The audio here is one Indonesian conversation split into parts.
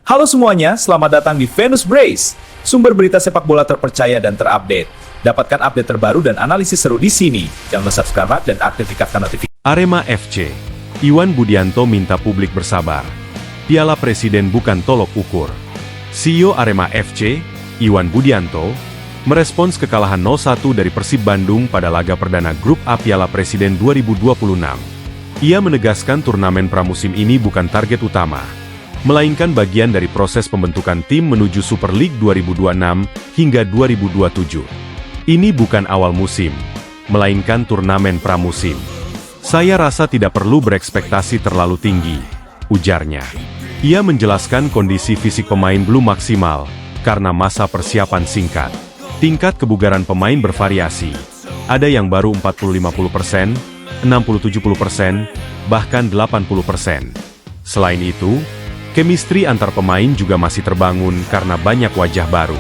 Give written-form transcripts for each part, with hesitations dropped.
Halo semuanya, selamat datang di Venus Brace, sumber berita sepak bola terpercaya dan terupdate. Dapatkan update terbaru dan analisis seru di sini. Jangan lupa subscribe dan aktifkan notifikasi. Arema FC, Iwan Budianto minta publik bersabar. Piala Presiden bukan tolok ukur. CEO Arema FC, Iwan Budianto, merespons kekalahan 0-1 dari Persib Bandung pada laga perdana Grup A Piala Presiden 2026. Ia menegaskan turnamen pramusim ini bukan target utama, melainkan bagian dari proses pembentukan tim menuju Super League 2026 hingga 2027. Ini bukan awal musim, melainkan turnamen pramusim. Saya rasa tidak perlu berekspektasi terlalu tinggi, ujarnya. Ia menjelaskan kondisi fisik pemain belum maksimal, karena masa persiapan singkat. Tingkat kebugaran pemain bervariasi. Ada yang baru 40-50%, 60-70%, bahkan 80%. Selain itu, chemistry antar pemain juga masih terbangun karena banyak wajah baru.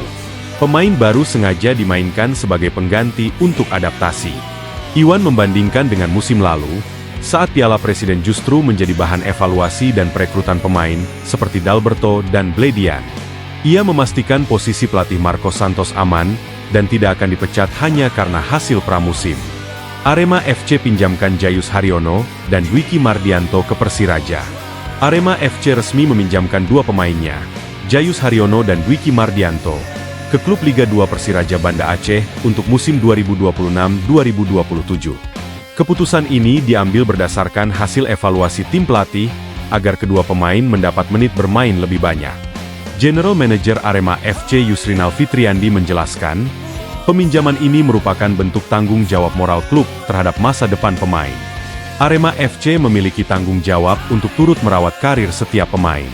Pemain baru sengaja dimainkan sebagai pengganti untuk adaptasi. Iwan membandingkan dengan musim lalu, saat Piala Presiden justru menjadi bahan evaluasi dan perekrutan pemain seperti Dalberto dan Bledian. Ia memastikan posisi pelatih Marcos Santos aman dan tidak akan dipecat hanya karena hasil pramusim. Arema FC pinjamkan Jayus Haryono dan Dwiki Mardianto ke Persiraja. Arema FC resmi meminjamkan dua pemainnya, Jayus Haryono dan Dwiki Mardianto, ke klub Liga 2 Persiraja Banda Aceh untuk musim 2026-2027. Keputusan ini diambil berdasarkan hasil evaluasi tim pelatih, agar kedua pemain mendapat menit bermain lebih banyak. General Manager Arema FC Yusrinal Fitriandi menjelaskan, peminjaman ini merupakan bentuk tanggung jawab moral klub terhadap masa depan pemain. Arema FC memiliki tanggung jawab untuk turut merawat karir setiap pemain.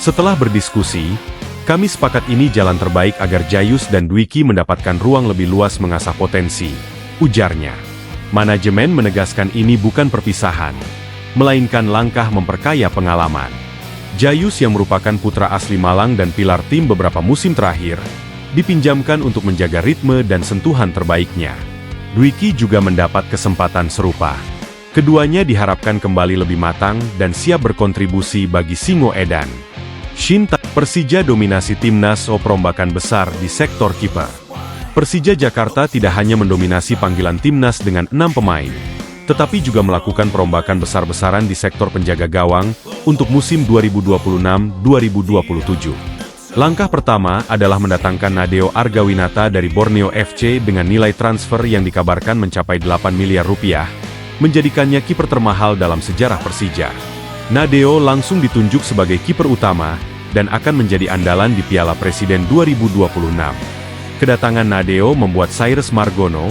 Setelah berdiskusi, kami sepakat ini jalan terbaik agar Jayus dan Dwiki mendapatkan ruang lebih luas mengasah potensi, ujarnya. Manajemen menegaskan ini bukan perpisahan, melainkan langkah memperkaya pengalaman. Jayus yang merupakan putra asli Malang dan pilar tim beberapa musim terakhir, dipinjamkan untuk menjaga ritme dan sentuhan terbaiknya. Dwiki juga mendapat kesempatan serupa. Keduanya diharapkan kembali lebih matang dan siap berkontribusi bagi Singo Edan. Shinta, Persija dominasi timnas perombakan besar di sektor kiper. Persija Jakarta tidak hanya mendominasi panggilan timnas dengan 6 pemain, tetapi juga melakukan perombakan besar-besaran di sektor penjaga gawang untuk musim 2026-2027. Langkah pertama adalah mendatangkan Nadeo Argawinata dari Borneo FC dengan nilai transfer yang dikabarkan mencapai 8 miliar rupiah, menjadikannya kiper termahal dalam sejarah Persija. Nadeo langsung ditunjuk sebagai kiper utama dan akan menjadi andalan di Piala Presiden 2026. Kedatangan Nadeo membuat Cyrus Margono,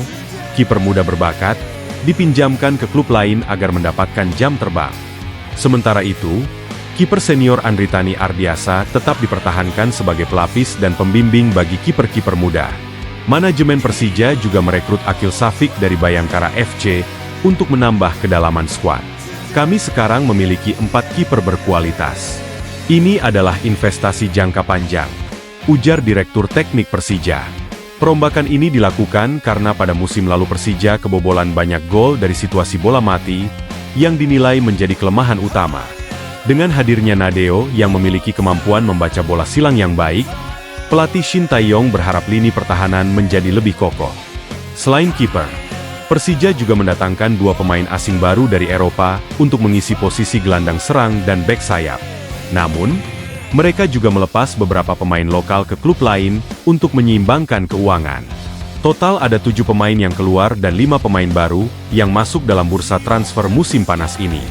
kiper muda berbakat, dipinjamkan ke klub lain agar mendapatkan jam terbang. Sementara itu, kiper senior Andritani Ardiasa tetap dipertahankan sebagai pelapis dan pembimbing bagi kiper-kiper muda. Manajemen Persija juga merekrut Akil Safik dari Bayangkara FC untuk menambah kedalaman skuad. Kami sekarang memiliki 4 kiper berkualitas. Ini adalah investasi jangka panjang, ujar Direktur Teknik Persija. Perombakan ini dilakukan karena pada musim lalu Persija kebobolan banyak gol dari situasi bola mati, yang dinilai menjadi kelemahan utama. Dengan hadirnya Nadeo yang memiliki kemampuan membaca bola silang yang baik, pelatih Shin Tae-yong berharap lini pertahanan menjadi lebih kokoh. Selain kiper, Persija juga mendatangkan 2 pemain asing baru dari Eropa untuk mengisi posisi gelandang serang dan bek sayap. Namun, mereka juga melepas beberapa pemain lokal ke klub lain untuk menyeimbangkan keuangan. Total ada 7 pemain yang keluar dan 5 pemain baru yang masuk dalam bursa transfer musim panas ini.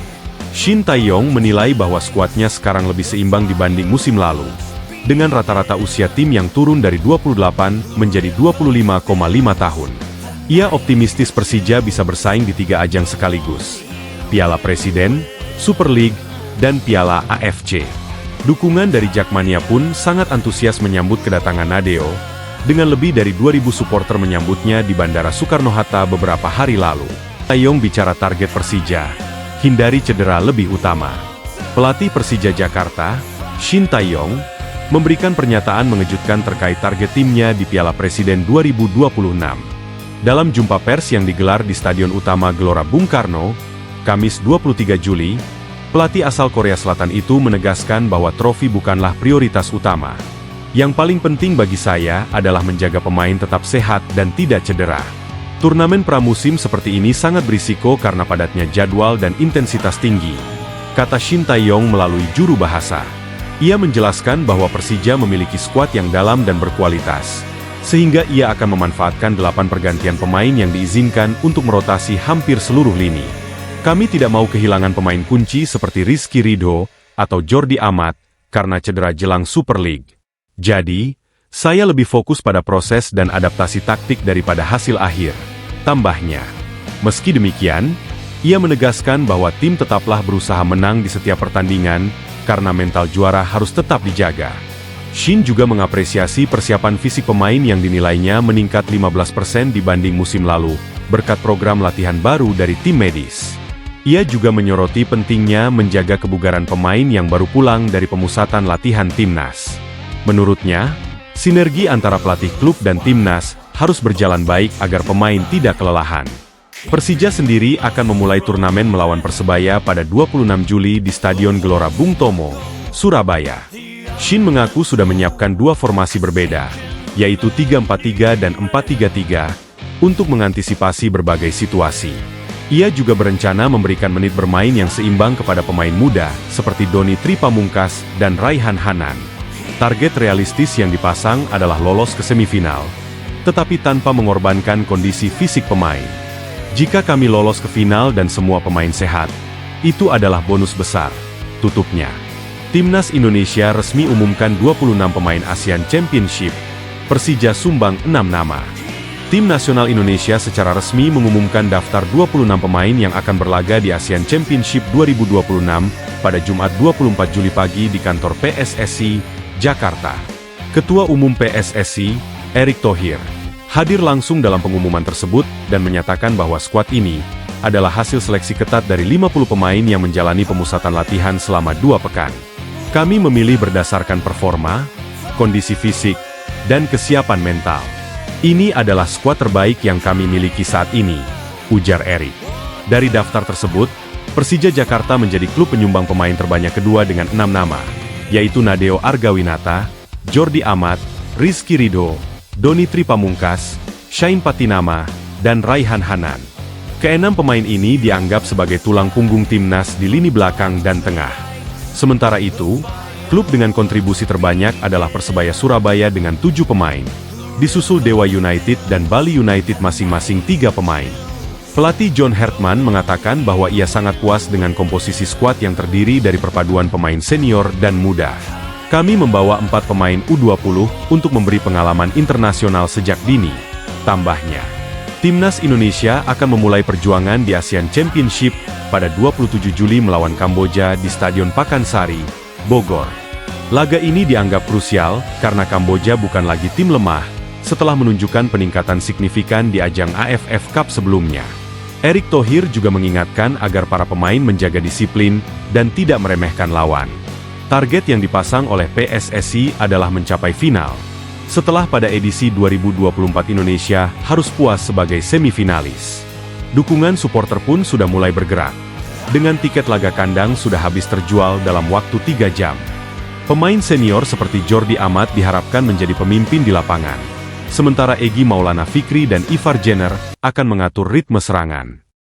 Shin Tae-yong menilai bahwa skuadnya sekarang lebih seimbang dibanding musim lalu, dengan rata-rata usia tim yang turun dari 28 menjadi 25,5 tahun. Ia optimistis Persija bisa bersaing di 3 ajang sekaligus, Piala Presiden, Super League, dan Piala AFC. Dukungan dari Jakmania pun sangat antusias menyambut kedatangan Nadeo, dengan lebih dari 2.000 supporter menyambutnya di Bandara Soekarno-Hatta beberapa hari lalu. Tae-yong bicara target Persija, hindari cedera lebih utama. Pelatih Persija Jakarta, Shin Tae-yong, memberikan pernyataan mengejutkan terkait target timnya di Piala Presiden 2026. Dalam jumpa pers yang digelar di Stadion Utama Gelora Bung Karno, Kamis 23 Juli, Pelatih asal Korea Selatan itu menegaskan bahwa trofi bukanlah prioritas utama. Yang paling penting bagi saya adalah menjaga pemain tetap sehat dan tidak cedera. Turnamen pramusim seperti ini sangat berisiko karena padatnya jadwal dan intensitas tinggi, kata Shin Tae-yong melalui juru bahasa. Ia menjelaskan bahwa Persija memiliki skuad yang dalam dan berkualitas, sehingga ia akan memanfaatkan 8 pergantian pemain yang diizinkan untuk merotasi hampir seluruh lini. Kami tidak mau kehilangan pemain kunci seperti Rizky Ridho atau Jordi Amat karena cedera jelang Super League. Jadi, saya lebih fokus pada proses dan adaptasi taktik daripada hasil akhir, tambahnya. Meski demikian, ia menegaskan bahwa tim tetaplah berusaha menang di setiap pertandingan karena mental juara harus tetap dijaga. Shin juga mengapresiasi persiapan fisik pemain yang dinilainya meningkat 15% dibanding musim lalu, berkat program latihan baru dari tim medis. Ia juga menyoroti pentingnya menjaga kebugaran pemain yang baru pulang dari pemusatan latihan timnas. Menurutnya, sinergi antara pelatih klub dan timnas harus berjalan baik agar pemain tidak kelelahan. Persija sendiri akan memulai turnamen melawan Persebaya pada 26 Juli di Stadion Gelora Bung Tomo, Surabaya. Shin mengaku sudah menyiapkan 2 formasi berbeda, yaitu 3-4-3 dan 4-3-3, untuk mengantisipasi berbagai situasi. Ia juga berencana memberikan menit bermain yang seimbang kepada pemain muda seperti Doni Tripamungkas dan Raihan Hanan. Target realistis yang dipasang adalah lolos ke semifinal, tetapi tanpa mengorbankan kondisi fisik pemain. Jika kami lolos ke final dan semua pemain sehat, itu adalah bonus besar, tutupnya. Timnas Indonesia resmi umumkan 26 pemain Asian Championship. Persija sumbang 6 nama. Tim nasional Indonesia secara resmi mengumumkan daftar 26 pemain yang akan berlaga di Asian Championship 2026 pada Jumat 24 Juli pagi di kantor PSSI, Jakarta. Ketua Umum PSSI, Erick Thohir, hadir langsung dalam pengumuman tersebut dan menyatakan bahwa skuad ini adalah hasil seleksi ketat dari 50 pemain yang menjalani pemusatan latihan selama 2 pekan. Kami memilih berdasarkan performa, kondisi fisik, dan kesiapan mental. Ini adalah skuad terbaik yang kami miliki saat ini, ujar Erick. Dari daftar tersebut, Persija Jakarta menjadi klub penyumbang pemain terbanyak kedua dengan 6 nama, yaitu Nadeo Argawinata, Jordi Amat, Rizky Ridho, Doni Tripamungkas, Shain Patinama, dan Raihan Hanan. Keenam pemain ini dianggap sebagai tulang punggung timnas di lini belakang dan tengah. Sementara itu, klub dengan kontribusi terbanyak adalah Persebaya Surabaya dengan 7 pemain. Disusul Dewa United dan Bali United masing-masing 3 pemain. Pelatih John Hertman mengatakan bahwa ia sangat puas dengan komposisi skuad yang terdiri dari perpaduan pemain senior dan muda. Kami membawa 4 pemain U20 untuk memberi pengalaman internasional sejak dini, tambahnya. Timnas Indonesia akan memulai perjuangan di Asian Championship pada 27 Juli melawan Kamboja di Stadion Pakansari, Bogor. Laga ini dianggap krusial karena Kamboja bukan lagi tim lemah setelah menunjukkan peningkatan signifikan di ajang AFF Cup sebelumnya. Erick Thohir juga mengingatkan agar para pemain menjaga disiplin dan tidak meremehkan lawan. Target yang dipasang oleh PSSI adalah mencapai final, setelah pada edisi 2024 Indonesia harus puas sebagai semifinalis. Dukungan supporter pun sudah mulai bergerak. Dengan tiket laga kandang sudah habis terjual dalam waktu 3 jam. Pemain senior seperti Jordi Amat diharapkan menjadi pemimpin di lapangan. Sementara Egy Maulana Fikri dan Ivar Jenner akan mengatur ritme serangan.